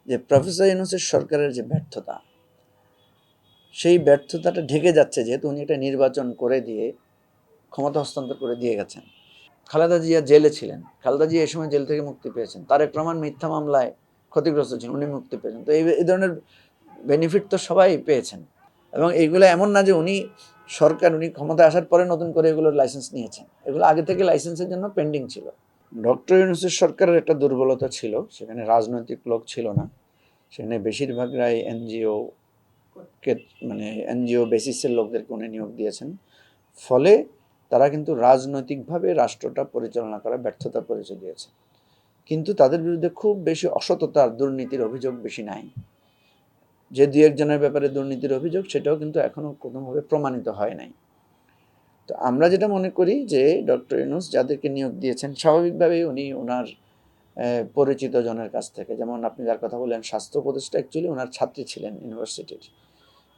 যে প্রফেসর ইউনূসের সরকারের যে ব্যর্থতা, সেই ব্যর্থতাটা ঢেকে যাচ্ছে যেহেতু উনি একটা নির্বাচন করে দিয়ে ক্ষমতা হস্তান্তর করে দিয়ে গেছেন। খালেদা জিয়া জেলে ছিলেন, খালেদা জিয়া এই সময় জেল থেকে মুক্তি পেয়েছেন। তারেক রহমান মিথ্যা মামলায় ক্ষতিগ্রস্ত ছিলেন, উনি মুক্তি পেয়েছেন। তো এই ধরনের বেনিফিট তো সবাই পেয়েছেন। এবং এইগুলো এমন না যে উনি সরকার উনি ক্ষমতায় আসার পরে নতুন করে এগুলোর লাইসেন্স নিয়েছেন, এগুলো আগে থেকে লাইসেন্সের জন্য পেন্ডিং ছিল। ডক্টর ইউনূসের সরকারের একটা দুর্বলতা ছিল, সেখানে রাজনৈতিক লোক ছিল না, সেখানে বেশিরভাগরাই এনজিও মানে এনজিও বেসিসের লোকদেরকে উনি নিয়োগ দিয়েছেন। ফলে তারা কিন্তু রাজনৈতিকভাবে রাষ্ট্রটা পরিচালনা করা ব্যর্থতার পরিচয় দিয়েছে। কিন্তু তাদের বিরুদ্ধে খুব বেশি অসততার দুর্নীতির অভিযোগ বেশি নাই। যে দুই একজনের ব্যাপারে দুর্নীতির অভিযোগ, সেটাও কিন্তু এখনো কোনোভাবে প্রমাণিত হয় নাই। তো আমরা যেটা মনে করি যে ডক্টর ইউনূস যাদেরকে নিয়োগ দিয়েছেন, স্বাভাবিকভাবেই উনি ওনার পরিচিত জনের কাছ থেকে, যেমন আপনি যার কথা বললেন স্বাস্থ্য উপদেষ্টা, অ্যাকচুয়ালি ওনার ছাত্রী ছিলেন ইউনিভার্সিটির,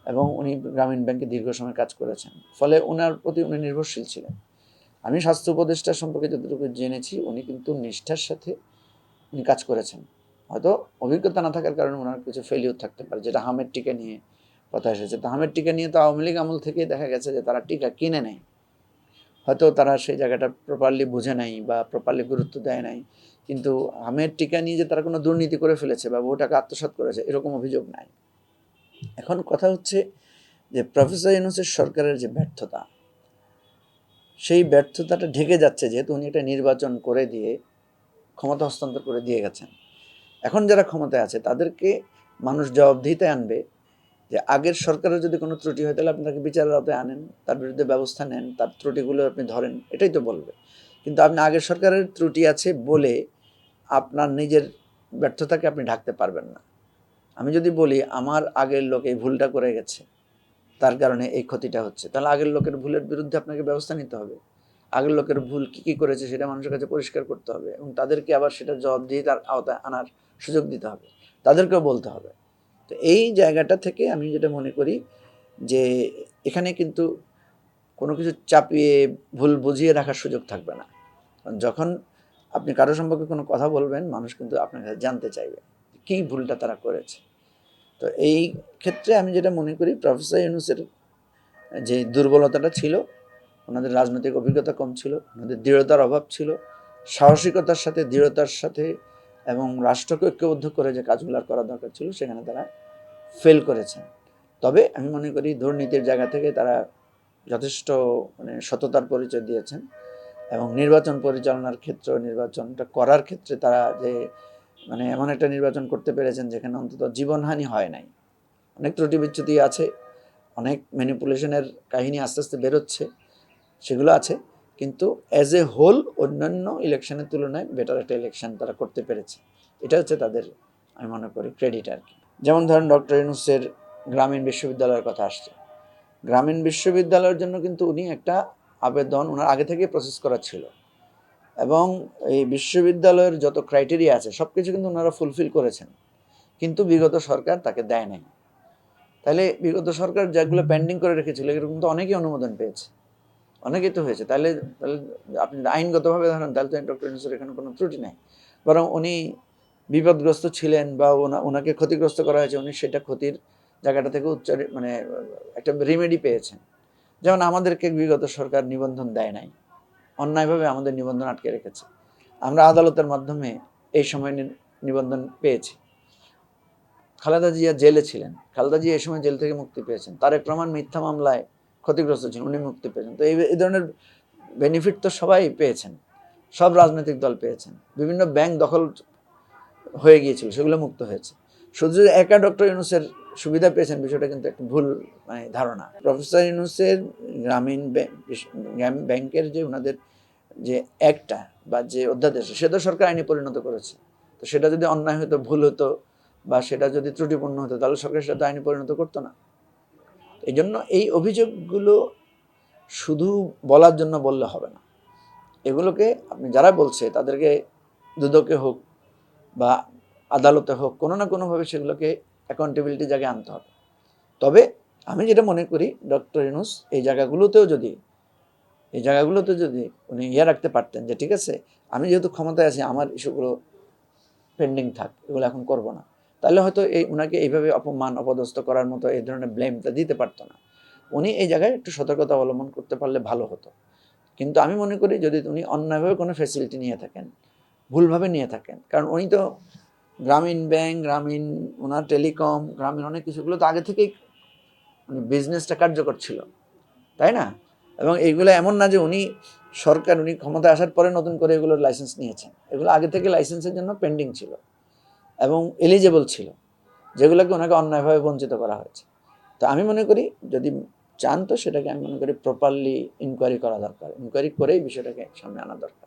এবং উনি গ্রামীণ ব্যাংকে দীর্ঘ সময় কাজ করেছেন, ফলে ওনার প্রতি উনি নির্ভরশীল ছিলেন। আমি স্বাস্থ্য উপদেষ্টা সম্পর্কে যতটুকু জেনেছি, উনি কিন্তু নিষ্ঠার সাথে উনি কাজ করেছেন। হয়তো অভিজ্ঞতা না থাকার কারণে ওনার কিছু ফেলিওর থাকতে পারে, যেটা হামের টিকা নিয়ে কথা এসেছে। তো হামের টিকা নিয়ে তো আওয়ামী লীগ আমল থেকেই দেখা গেছে যে তারা টিকা কিনে নেয়, হয়তো তারা সেই জায়গাটা প্রপারলি বুঝে নাই বা প্রপারলি গুরুত্ব দেয় নাই। কিন্তু হামের টিকা নিয়ে যে তারা কোনো দুর্নীতি করে ফেলেছে বা বহু টাকা আত্মসাৎ করেছে, এরকম অভিযোগ নাই। এখন কথা হচ্ছে যে প্রফেসর ইউনূসের সরকারের যে ব্যর্থতা, সেই ব্যর্থতাটা ঢেকে যাচ্ছে যেহেতু উনি একটা নির্বাচন করে দিয়ে ক্ষমতা হস্তান্তর করে দিয়ে গেছেন। এখন যারা ক্ষমতায় আছে তাদেরকে মানুষ জবাবদিহিতে আনবে যে আগের সরকারের যদি কোনো ত্রুটি হয় তাহলে আপনি তাকে বিচারের আওতায় আনেন, তার বিরুদ্ধে ব্যবস্থা নেন, তার ত্রুটিগুলো আপনি ধরেন, এটাই তো বলবে। কিন্তু আপনি আগের সরকারের ত্রুটি আছে বলে আপনার নিজের ব্যর্থতাকে আপনি ঢাকতে পারবেন না। আমি যদি বলি আমার আগের লোক এই ভুলটা করে গেছে, তার কারণে এই ক্ষতিটা হচ্ছে, তাহলে আগের লোকের ভুলের বিরুদ্ধে আপনাকে ব্যবস্থা নিতে হবে। আগের লোকের ভুল কী কী করেছে সেটা মানুষের কাছে পরিষ্কার করতে হবে, এবং তাদেরকে আবার সেটা জবাবদিহিতার আওতায় আনার সুযোগ দিতে হবে, তাদেরকেও বলতে হবে। তো এই জায়গাটা থেকে আমি যেটা মনে করি যে এখানে কিন্তু কোনো কিছু চাপিয়ে ভুল বুঝিয়ে রাখার সুযোগ থাকবে না। যখন আপনি কারো সম্পর্কে কোনো কথা বলবেন, মানুষ কিন্তু আপনার কাছে জানতে চাইবে কী ভুলটা তারা করেছে। তো এই ক্ষেত্রে আমি যেটা মনে করি প্রফেসর ইউনূসের যে দুর্বলতাটা ছিল, ওনাদের রাজনৈতিক অভিজ্ঞতা কম ছিল, ওনাদের দৃঢ়তার অভাব ছিল, সাহসিকতার সাথে দৃঢ়তার সাথে এবং রাষ্ট্রকে ঐক্যবদ্ধ করে যে কাজগুলো করা দরকার ছিল সেখানে তারা ফেল করেছেন। তবে আমি মনে করি দুর্নীতির জায়গা থেকে তারা যথেষ্ট মানে সততার পরিচয় দিয়েছেন, এবং নির্বাচন পরিচালনার ক্ষেত্রে নির্বাচনটা করার ক্ষেত্রে তারা যে মানে এমন একটা নির্বাচন করতে পেরেছেন যেখানে অন্তত জীবনহানি হয় নাই। অনেক ত্রুটি বিচ্যুতি আছে, অনেক ম্যানিপুলেশনের কাহিনী আস্তে আস্তে বেরোচ্ছে, সেগুলো আছে, কিন্তু অ্যাজ এ হোল অন্যান্য ইলেকশনের তুলনায় বেটার একটা ইলেকশন তারা করতে পেরেছে। এটা হচ্ছে তাদের আমি মনে করি ক্রেডিট আর কি। যেমন ধরেন ডক্টর ইউনূসের গ্রামীণ বিশ্ববিদ্যালয়ের কথা আসছে, গ্রামীণ বিশ্ববিদ্যালয়ের জন্য কিন্তু উনি একটা আবেদন ওনার আগে থেকে প্রসেস করা ছিল, এবং এই বিশ্ববিদ্যালয়ের যত ক্রাইটেরিয়া আছে সব কিছু কিন্তু ওনারা ফুলফিল করেছেন, কিন্তু বিগত সরকার তাকে দেয় নাই। তাহলে বিগত সরকার যেগুলো পেন্ডিং করে রেখেছিল এরকম তো অনেকেই অনুমোদন পেয়েছে, অনেকেই তো হয়েছে। তাহলে তাহলে আপনি আইনগতভাবে ধরেন তাহলে তো ডক্টর ইউনূসের এখানে কোনো ত্রুটি নাই, বরং উনি বিপদগ্রস্ত ছিলেন বা ওনাকে ক্ষতিগ্রস্ত করা হয়েছে, উনি সেটা ক্ষতির জায়গাটা থেকে মানে একটা রিমেডি পেয়েছেন। যেমন আমাদেরকে বিগত সরকার নিবন্ধন দেয় নাই, অন্যায়ভাবে আমাদের নিবন্ধন আটকে রেখেছে, আমরা আদালতের মাধ্যমে এই সময় নিবন্ধন পেয়েছি। খালেদা জিয়া জেলে ছিলেন, খালেদা জিয়া এই সময় জেল থেকে মুক্তি পেয়েছেন। তারেক রহমান মিথ্যা মামলায় ক্ষতিগ্রস্ত ছিলেন, উনি মুক্তি পেয়েছেন। তো এই ধরনের বেনিফিট তো সবাই পেয়েছেন, সব রাজনৈতিক দল পেয়েছেন। বিভিন্ন ব্যাংক দখল হয়ে গিয়েছিল, সেগুলো মুক্ত হয়েছে। শুধু একা ডক্টর ইউনূসের সুবিধা পেয়েছেন বিষয়টা কিন্তু একটা ভুল মানে ধারণা। প্রফেসর ইউনূসের গ্রামীণ ব্যাংকের যে ওনাদের যে একটা বা যে অধ্যাদেশ, সেটা সরকার আইনে পরিণত করেছে। তো সেটা যদি অন্যায় হতো, ভুল হতো, বা সেটা যদি ত্রুটিপূর্ণ হতো, তাহলে সরকার সেটা আইনে পরিণত করতো না। এই জন্য এই অভিযোগগুলো শুধু বলার জন্য বললে হবে না, এগুলোকে আপনি যারা বলছে তাদেরকে দুদকে হোক বা আদালতে হোক কোনো না কোনোভাবে সেগুলোকে অ্যাকাউন্টেবিলিটি জায়গায় আনতে হবে। তবে আমি যেটা মনে করি ডক্টর ইউনূস এই জায়গাগুলোতে যদি উনি রাখতে পারতেন যে ঠিক আছে, আমি যেহেতু ক্ষমতায় আছি, আমার ইস্যুগুলো পেন্ডিং থাক, এগুলো এখন করব না, তাহলে হয়তো ওনাকে এইভাবে অপমান অপদস্থ করার মতো এই ধরনের ব্লেমটা দিতে পারতো না। উনি এই জায়গায় একটু সতর্কতা অবলম্বন করতে পারলে ভালো হতো। কিন্তু আমি মনে করি যদি উনি অন্যায়ভাবে কোনো ফ্যাসিলিটি নিয়ে থাকেন, ভুলভাবে নিয়ে থাকেন, কারণ উনি তো গ্রামীণ ব্যাংক, ওনার টেলিকম, গ্রামীণ অনেক কিছুগুলো তো আগে থেকেই মানে বিজনেসটা কার্যকর ছিল, তাই না? এবং এইগুলো এমন না যে উনি ক্ষমতায় আসার পরে নতুন করে এগুলোর লাইসেন্স নিয়েছেন। এগুলো আগে থেকে লাইসেন্সের জন্য পেন্ডিং ছিল এবং এলিজেবল ছিল, যেগুলোকে ওনাকে অন্যায়ভাবে বঞ্চিত করা হয়েছে। তো আমি মনে করি যদি চান তো সেটাকে আমি মনে করি প্রপারলি ইনকোয়ারি করা দরকার। ইনকোয়ারি করেই বিষয়টাকে সামনে আনা দরকার।